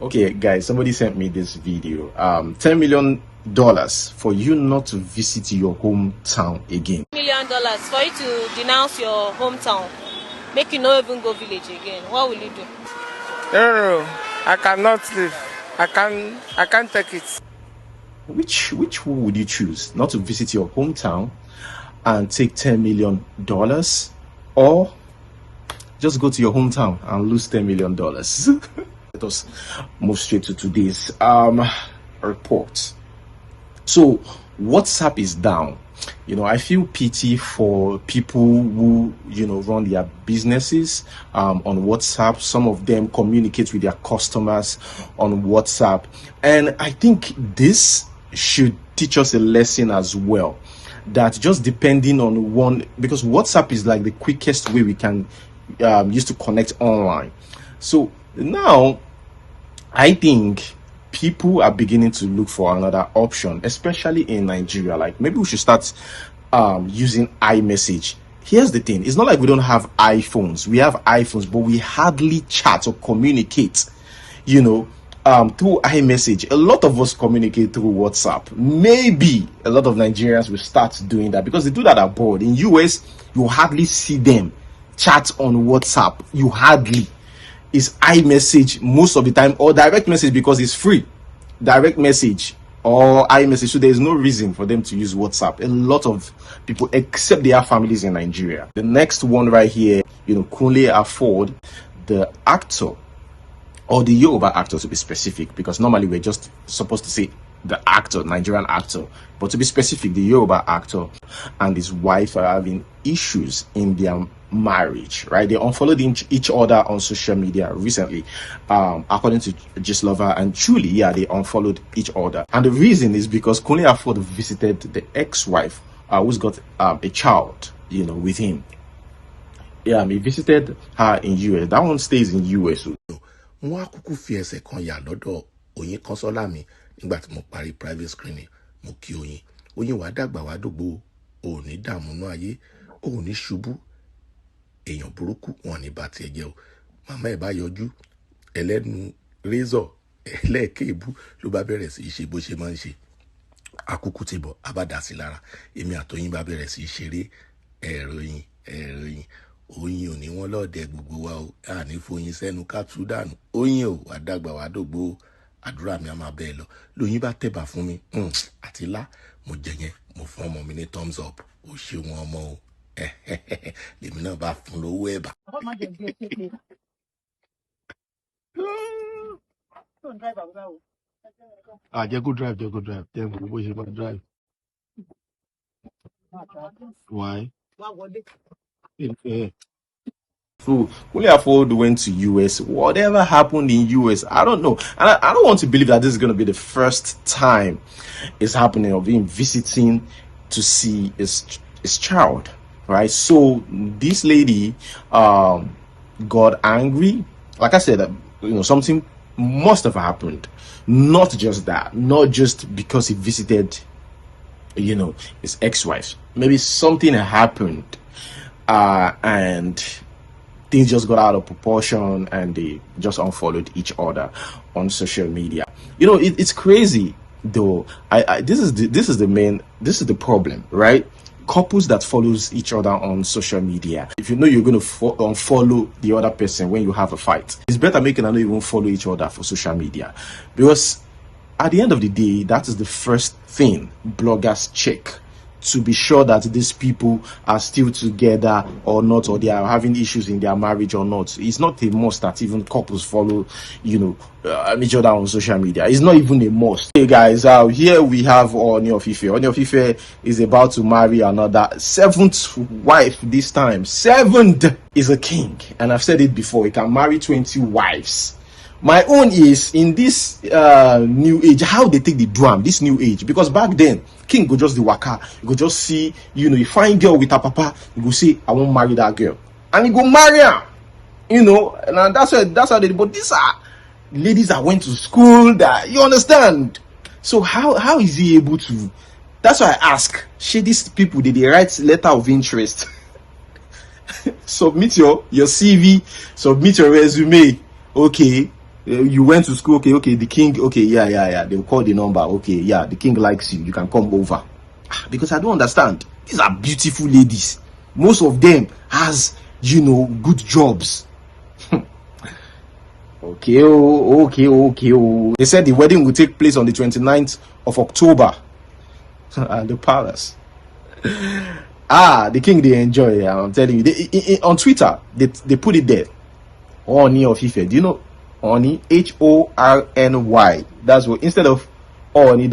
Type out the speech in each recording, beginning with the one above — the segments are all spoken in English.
Okay, guys, somebody sent me this video. $10 million for you not to visit your hometown again. $1 million for you to denounce your hometown, make you not even go village again. What will you do? No, I cannot leave. I can't take it. Which one would you choose? Not to visit your hometown and take $10 million, or just go to your hometown and lose $10 million? Let us move straight to today's report. So WhatsApp is down. I feel pity for people who run their businesses on WhatsApp. Some of them communicate with their customers on WhatsApp, and I think this should teach us a lesson as well, that just depending on one, because WhatsApp is like the quickest way we can use to connect online. So now I think people are beginning to look for another option, especially in Nigeria. Like, maybe we should start using iMessage. Here's the thing, it's not like we don't have iPhones. We have iPhones, but we hardly chat or communicate through iMessage. A lot of us communicate through WhatsApp. Maybe a lot of Nigerians will start doing that because they do that abroad. In US, you hardly see them chat on WhatsApp. You hardly. Is iMessage most of the time, or direct message, because it's free. Direct message or iMessage, so there is no reason for them to use WhatsApp. A lot of people, except they have families in Nigeria. The next one right here, Kunle Afod, the actor, or the Yoruba actor to be specific, because normally we're just supposed to say the actor, Nigerian actor, but to be specific, the Yoruba actor and his wife are having issues in their marriage, right? They unfollowed each other on social media recently, according to Lover and Truly. They unfollowed each other, and the reason is because Kunle Afod visited the ex-wife who's got a child with him. He visited her in US. That one stays in US. Wọ́n á kúkú fi ẹsẹ̀ kan yà lọ́dọ̀ Oyin Kọ́nsọ́lá mi nígbà tí mo parí private screening. Mo kí Oyin wàá dàgbà wàá dògbò, ò ní dààmú nú ayé, ò ní ṣubú, èèyàn burúkú wọn ní bá tiẹ̀ jẹ́ o. Màmá ẹ̀ bá yọjú ẹlẹ́nu razor ẹlẹ́ẹ̀kẹ́ẹ̀bú ló bá bẹ̀rẹ̀ sí í ṣe bó ṣe máa ń ṣe. Àkúkú ti bọ̀ abádà sí lára. Èmi àtọyìn bá bẹ̀rẹ̀ sí í ṣeré ẹ̀rọyìn. Oyin ò ní wọ́n lọ́ọ̀dẹ gbogbo wa o, àní foyin sẹ́nu ká tú dànù. Oyin ò wá dàgbà wá dògbò, àdúrà mi á máa bẹ́ẹ̀ lọ. Lóyin bá tẹ̀bà fún mi àti lá mo jẹ yẹn, mo fún ọmọ mi ní thumbs up. Ó ṣe wọn ọmọ o, lèmi náà bá fún lówó ẹ̀bà. Jẹ́ kó drive. Jẹ́ bó ṣe máa drive. Why? So Kunle Afod went to US. Whatever happened in US, I don't know. And I don't want to believe that this is going to be the first time it's happening, of him visiting to see his child, right? So this lady got angry. Like I said, something must have happened. Not just that, not just because he visited his ex-wife. Maybe something happened and things just got out of proportion and they just unfollowed each other on social media. It's crazy though. This is the problem, right? Couples that follows each other on social media, if you're going to unfollow the other person when you have a fight, it's better making them not even follow each other for social media, because at the end of the day, that is the first thing bloggers check, to be sure that these people are still together or not, or they are having issues in their marriage or not. It's not a must that even couples follow each other on social media. It's not even a must. Hey guys, here we have Ooni of Ife. Ooni of Ife is about to marry another 7th wife this time. 7th is a king, and I've said it before, he can marry 20 wives. My own is in this new age, how they take the drum, this new age, because back then king go just the waka, you go just see, you find girl with her papa, you go say, I won't marry that girl, and you go marry her, and that's how they. But these are ladies that went to school, that you understand. So how is he able to? That's why I ask, should these people, did they write letter of interest? Submit your CV, submit your resume, okay. You went to school, okay, the king, okay, yeah. They'll call the number, okay, yeah, the king likes you, you can come over. Because I don't understand. These are beautiful ladies. Most of them has, good jobs. Okay. They said the wedding will take place on the 29th of October at the palace. The king, they enjoy. I'm telling you. On Twitter, they put it there. Ooni of Ife. Do you know Ooni? Horny. That's what, instead of Ooni,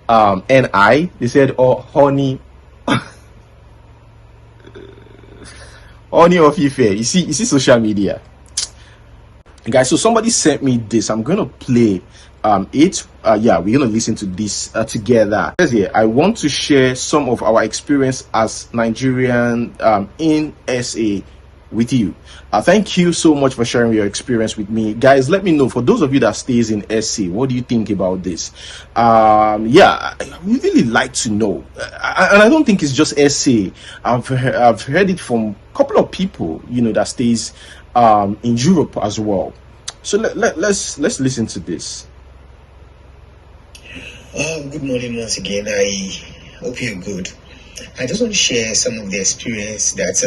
Ni, they said Honey. Ooni of Ife. You see social media. Guys, so somebody sent me this. I'm gonna play it. We're gonna listen to this together. It says here, I want to share some of our experience as Nigerian in SA with you. Thank you so much for sharing your experience with me. Guys, let me know, for those of you that stays in SC, what do you think about this? I would really like to know. And I don't think it's just SC. I've heard it from a couple of people, that stays in Europe as well. So let's listen to this. Good morning once again. I hope you're good. I just want to share some of the experience that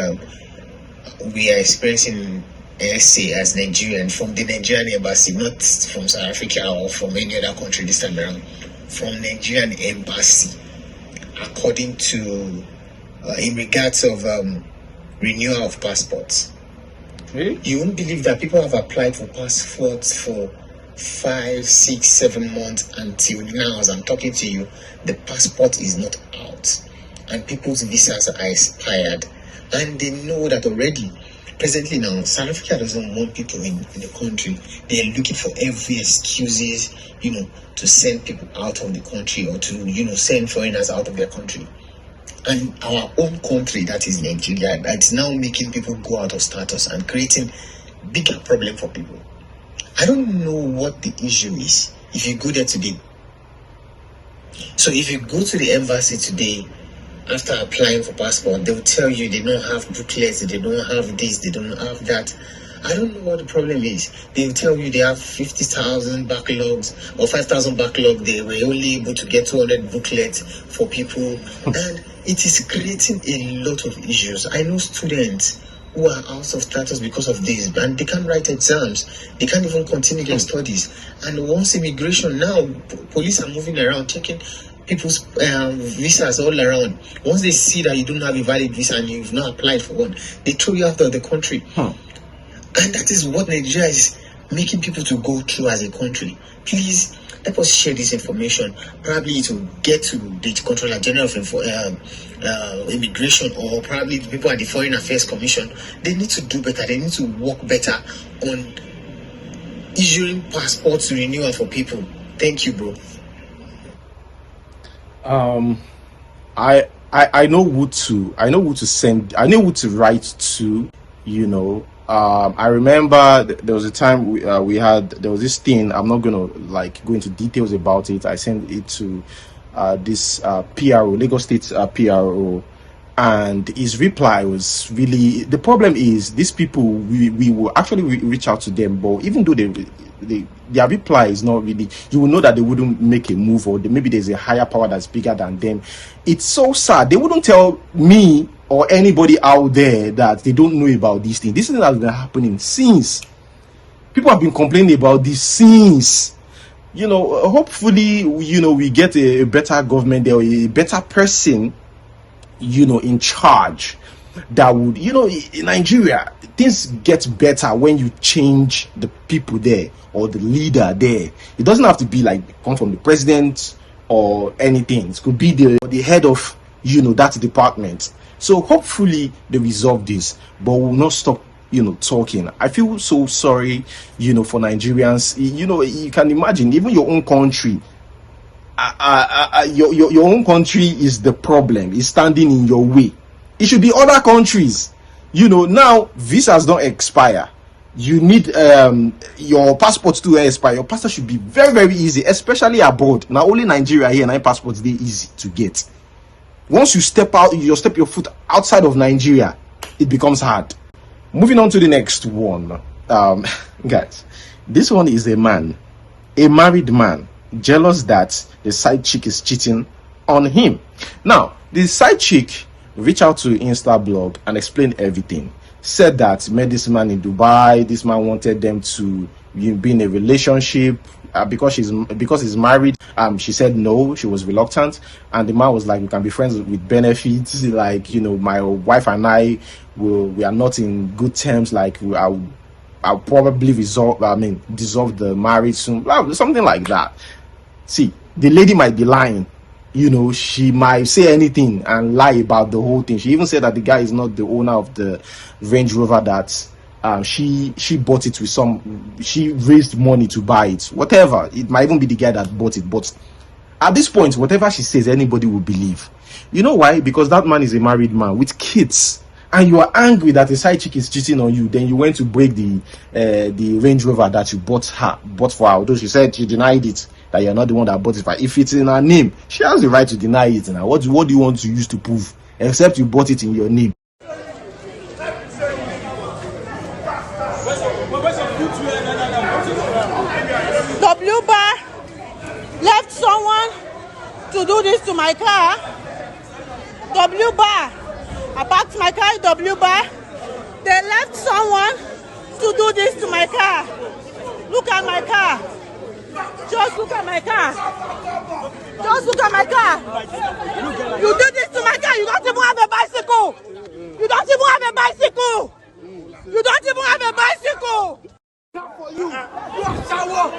we are experiencing SA as Nigerian from the Nigerian embassy, not from South Africa or from any other country this time around. From Nigerian embassy, according to in regards of renewal of passports. You won't believe that people have applied for passports for 5, 6, 7 months until now, as I'm talking to you, the passport is not out and people's visas are expired, and they know that already. Presently now, South Africa doesn't want people in the country. They are looking for every excuses, to send people out of the country or to, send foreigners out of their country. And our own country, that is Nigeria, that's now making people go out of status and creating bigger problem for people. I don't know what the issue is if you go there today. So if you go to the embassy today, after applying for passport, they will tell you they don't have booklets, they don't have this, they don't have that. I don't know what the problem is. They will tell you they have 50,000 backlogs or 5,000 backlog. They were only able to get 200 booklets for people. And it is creating a lot of issues. I know students who are out of status because of this, and they can't write exams. They can't even continue their studies. And once immigration, now police are moving around, checking people's visas all around. Once they see that you don't have a valid visa and you've not applied for one, they throw you out of the country. And that is what Nigeria is making people to go through as a country. Please let us share this information. Probably it will get to the Controller General of Immigration, or probably the people at the Foreign Affairs Commission. They need to do better. They need to work better on issuing passports renewal for people. Thank you, bro. I know who to send. I know who to write to. I remember there was a time there was this thing. I'm not gonna go into details about it. I sent it to this PRO, Lagos State PRO, and his reply was really, the problem is these people, we will actually reach out to them, but even though their reply is not really, you will know that they wouldn't make a move, or maybe there's a higher power that's bigger than them. It's so sad. They wouldn't tell me or anybody out there that they don't know about these things. This thing has been happening since. People have been complaining about this since. Hopefully, we get a better government there, or a better person, in charge, that would, in Nigeria, things get better when you change the people there or the leader there. It doesn't have to be come from the president or anything. It could be the head of, that department. So hopefully they resolve this, but we'll not stop, talking. I feel so sorry, for Nigerians. You can imagine, even your own country, your own country is the problem, is standing in your way. It should be other countries. Now visas don't expire. You need your passport to expire. Your passport should be very, very easy, especially abroad. Now only Nigeria here, 9 passports, they easy to get. Once you step your foot outside of Nigeria, it becomes hard. Moving on to the next one, guys. This one is a man, a married man, jealous that the side chick is cheating on him. Now, the side chick reached out to Insta blog and explained everything. Said that met this man in Dubai. This man wanted them to be in a relationship because he's married. She said no, she was reluctant, and the man was like, "We can be friends with benefits. Like, you know, my wife and we are not in good terms. Like, I'll probably dissolve the marriage soon." Something like that. See, the lady might be lying. You know, she might say anything and lie about the whole thing. She even said that the guy is not the owner of the Range Rover, that she bought it with she raised money to buy it. Whatever, it might even be the guy that bought it. But at this point, whatever she says, anybody will believe. You know why? Because that man is a married man with kids, and you are angry that a side chick is cheating on you. Then you went to break the Range Rover that you bought for her. Although she said she denied it, that you're not the one that bought it for her. If it's in her name, she has the right to deny it. Now, what do you want to use to prove? Except you bought it in your name. W bar left someone to do this to my car. W bar, I parked my car in W bar. They left someone to do this to my car. Look at my car. Just look at my car. Just look at my car. You did this to my car. You don't even have a bicycle. You don't even have a bicycle. You don't even have a bicycle. For you. You have shower.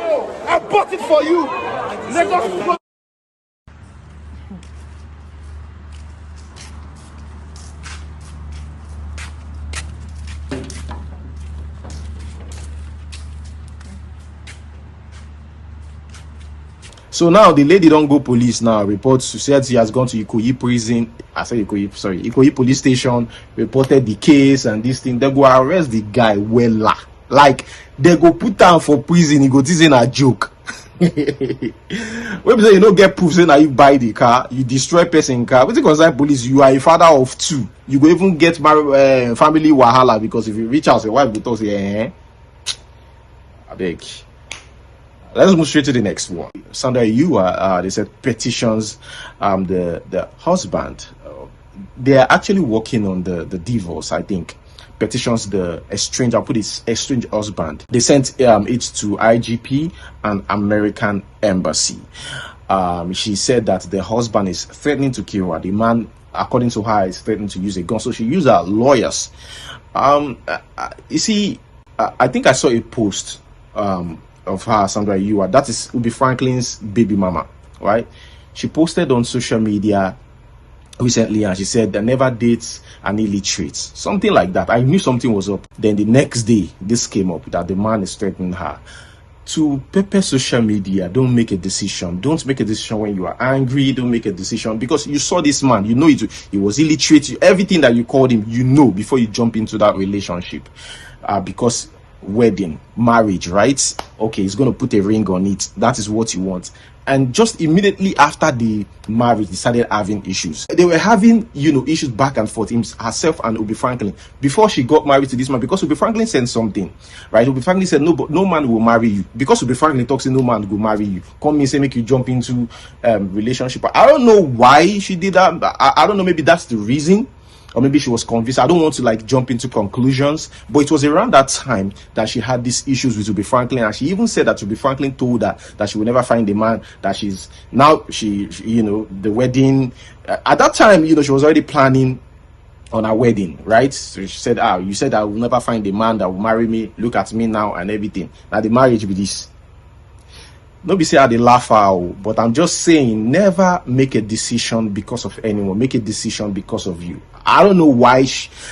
I bought it for you. Lagos. So now the lady don't go police now. Reports said she has gone to Ikoyi prison. I said Ikoyi police station. Reported the case and this thing. They go arrest the guy. Well, like they go put down for prison. He go this in a joke. When you say you don't get proof, say now you buy the car, you destroy person car. When you concern police, you are a father of two. You go even get family wahala, because if you reach out, your wife will talk say, I beg. Let's move straight to the next one. Sandra, they said petitions the husband. They are actually working on the divorce, I think. Petitions the estranged husband. They sent it to IGP and American Embassy. She said that the husband is threatening to kill her. The man, according to her, is threatening to use a gun. So she used her lawyers. You see, I think I saw a post of her, Sandra Yua. That is Ubi Franklin's baby mama, right? She posted on social media recently and she said that never dates an illiterate, something like that. I knew something was up. Then the next day, this came up that the man is threatening her. To pepper social media, don't make a decision. Don't make a decision when you are angry. Don't make a decision because you saw this man, you know he was illiterate. Everything that you called him, you know, before you jump into that relationship. Because wedding, marriage, right? Okay, he's going to put a ring on it. That is what you want. And just immediately after the marriage, they started having issues. They were having, issues back and forth, herself and Ubi Franklin, before she got married to this man, because Ubi Franklin said something, right? Ubi Franklin said, no, but no man will marry you. Because Ubi Franklin talks, no man will marry you. Come in, say, make you jump into relationship. I don't know why she did that. I don't know, maybe that's the reason. Or maybe she was convinced. I don't want to jump into conclusions, but it was around that time that she had these issues with Ubi Franklin, and she even said that Ubi Franklin told her that she will never find a man, that she the wedding. At that time, she was already planning on her wedding, right? So she said, you said I will never find a man that will marry me. Look at me now and everything. Now the marriage with this. Nobody say they laugh out, but I'm just saying, never make a decision because of anyone. Make a decision because of you. I don't know why.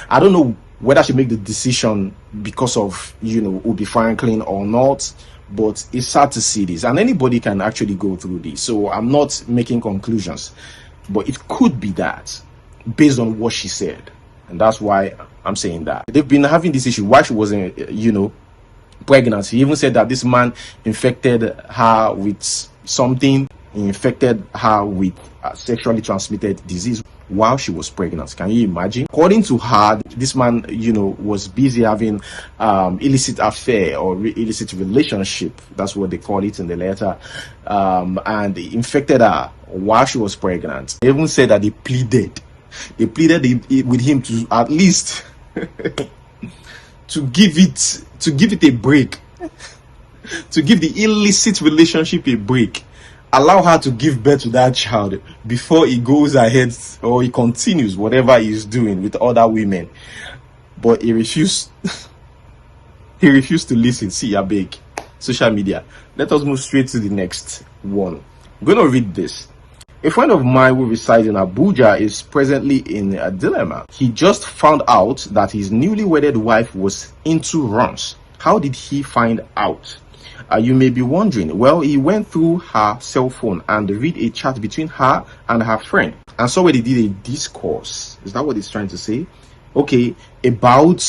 I don't know whether she make the decision because of Ubi Franklin or not. But it's sad to see this, and anybody can actually go through this. So I'm not making conclusions, but it could be that based on what she said, and that's why I'm saying that they've been having this issue. Why she wasn't, pregnant. He even said that this man infected her with something. He infected her with a sexually transmitted disease. while she was pregnant. Can you imagine? According to her, this man, was busy having illicit affair or illicit relationship. That's what they call it in the letter. And he infected her while she was pregnant. They even said that they pleaded with him to at least to give it a break, to give the illicit relationship a break, allow her to give birth to that child before he goes ahead or he continues whatever he's doing with other women. But he refused. He refused to listen. See, I beg. Social media. Let us move straight to the next one. I'm going to read this. A friend of mine who resides in Abuja is presently in a dilemma. He just found out that his newly wedded wife was into runs. How did he find out? You may be wondering. Well, he went through her cell phone and read a chat between her and her friend, and saw where they did a discourse. Is that what he's trying to say? Okay, about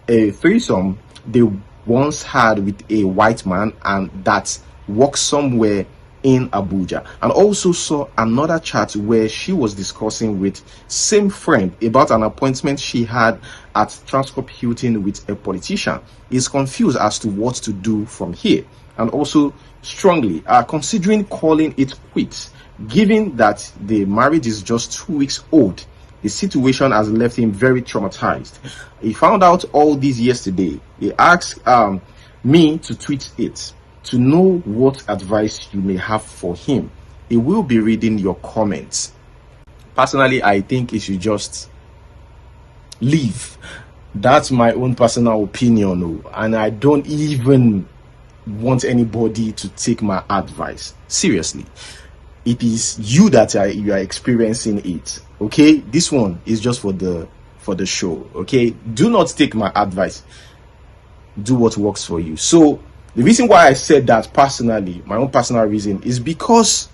a threesome they once had with a white man, and that works somewhere in Abuja, and also saw another chat where she was discussing with same friend about an appointment she had at Transcorp Hilton with a politician. Is confused as to what to do from here, and also strongly are considering calling it quits, given that the marriage is just 2 weeks old. The situation has left him very traumatized. He found out all this yesterday. He asked me to tweet it to know what advice you may have for him. He will be reading your comments. Personally, I think he should just leave. That's my own personal opinion, and I don't even want anybody to take my advice seriously. It is you that you are experiencing it. Okay, this one is just for the show. Okay, do not take my advice. Do what works for you. So the reason why I said that personally, my own personal reason, is because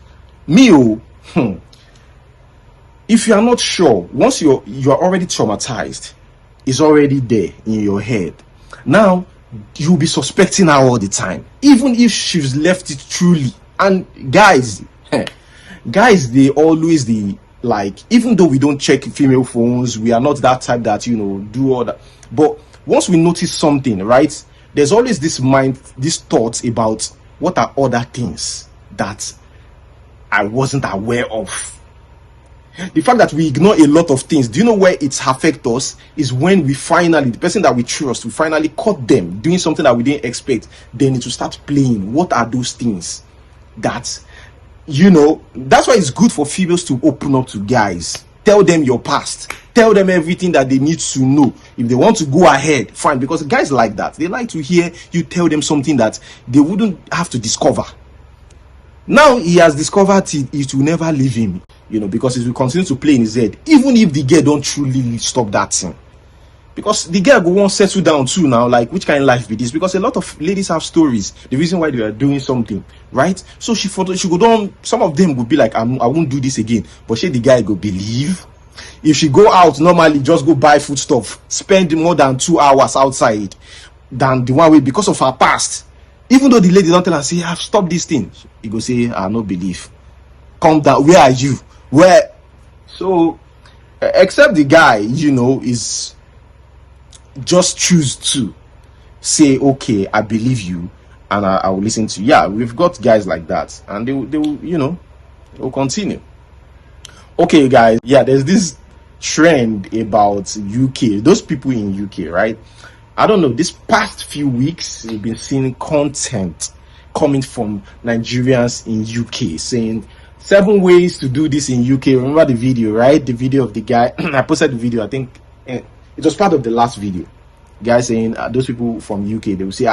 if you are not sure, once you are already traumatized, it's already there in your head. Now you'll be suspecting her all the time, even if she's left it truly. And guys, they always even though we don't check female phones, we are not that type that do all that. But once we notice something, right, there's always these thoughts about what are other things that I wasn't aware of. The fact that we ignore a lot of things, do you know where it affects us? Is when we finally, the person that we trust, we finally caught them doing something that we didn't expect. Then it will start playing. What are those things that, that's why it's good for females to open up to guys. Tell them your past. Tell them everything that they need to know. If they want to go ahead, fine. Because guys like that, they like to hear you tell them something that they wouldn't have to discover. Now he has discovered it will never leave him, because it will continue to play in his head, even if the girl don't truly stop that thing. Because the girl won't settle down too now, like which kind of life be this? Because a lot of ladies have stories, the reason why they are doing something, right? So she go down, some of them would be like, I won't do this again. But she the guy go believe. If she go out normally, just go buy food stuff, spend more than 2 hours outside than the one way because of her past. Even though the lady don't tell her, say, I've stopped this thing. He go say, I no believe. Calm down. Where are you? Where? So, except the guy, is just choose to say, okay, I believe you, and I will listen to you. Yeah, we've got guys like that, and they will continue. Okay, guys. Yeah, there's this trend about UK. Those people in UK, right? I don't know, this past few weeks, we've been seeing content coming from Nigerians in UK saying 7 ways to do this in UK. Remember the video, right? The video of the guy. I posted the video, I think it was part of the last video. Guy saying those people from UK, they will say,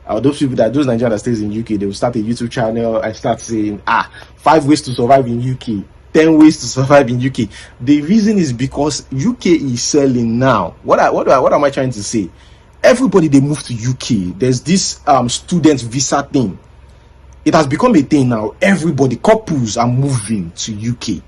those Nigerians that stays in UK, they will start a YouTube channel and start saying, 5 ways to survive in UK. 10 ways to survive in UK. The reason is because UK is selling now. What am I trying to say? Everybody, they move to UK. There's this student visa thing. It has become a thing now. Everybody, couples are moving to UK.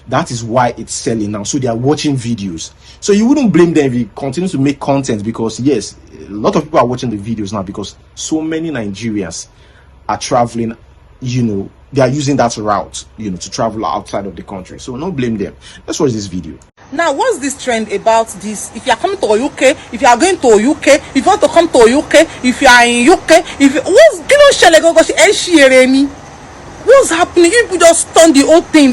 That is why it's selling now. So they are watching videos. So you wouldn't blame them if you continue to make content, because yes, a lot of people are watching the videos now because so many Nigerians are traveling, they are using that route, to travel outside of the country. So no blame them. Let's watch this video. Now, what's this trend about this? If you are coming to UK, if you are going to UK, if you want to come to UK, if you are in UK, what's happening? You just turn the whole thing.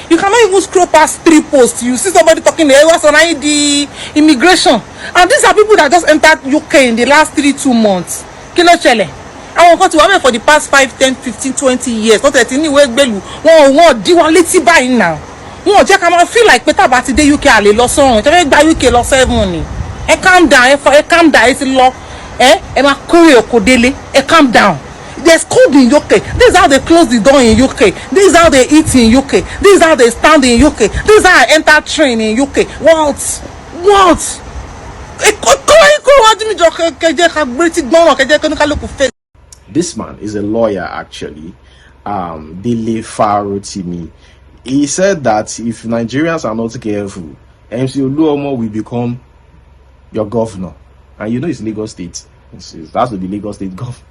You cannot even scroll past 3 posts. You see somebody talking on ID, immigration. And these are people that just entered UK in the last 2 months. I won't go to women for the past 5, 10, 15, 20 years. Not that anywhere belu. Won't do one little buy now. Won't just come feel like better about the UK ale loss on. Just buy UK loss 7 money. Calm down. Calm down. It's law. Emma Korea Kodele. Calm down. There's code in UK. This is how they close the door in UK. This is how they eat in UK. This is how they stand in UK. This is how I enter train in UK. What? This man is a lawyer, actually. Dele Farotimi. He said that if Nigerians are not careful, MC Oluomo will become your governor. And it's Lagos State. That's to be Lagos State governor.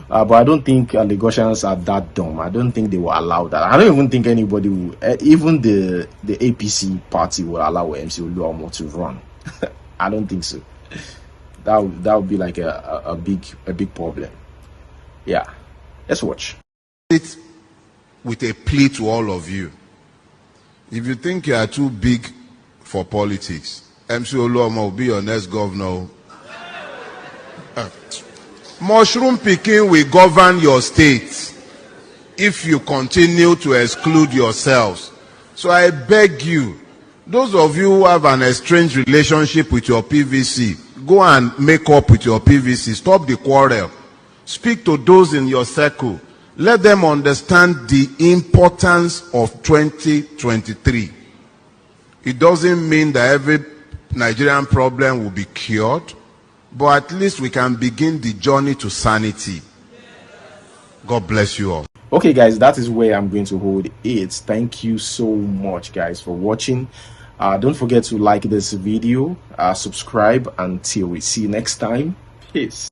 But I don't think Lagosians are that dumb. I don't think they will allow that. I don't even think anybody will, even the APC party will allow MC Oluomo to run. I don't think so. That would be like a big problem. Yeah, let's watch. It with a plea to all of you. If you think you are too big for politics, MC Oluomo will be your next governor. Mushroom picking will govern your state if you continue to exclude yourselves. So I beg you, those of you who have an estranged relationship with your PVC, go and make up with your PVC. Stop the quarrel. Speak to those in your circle. Let them understand the importance of 2023. It doesn't mean that every Nigerian problem will be cured, but at least we can begin the journey to sanity. God bless you all. Okay, guys, that is where I'm going to hold it. Thank you so much, guys, for watching. Don't forget to like this video, subscribe, until we see you next time. Peace.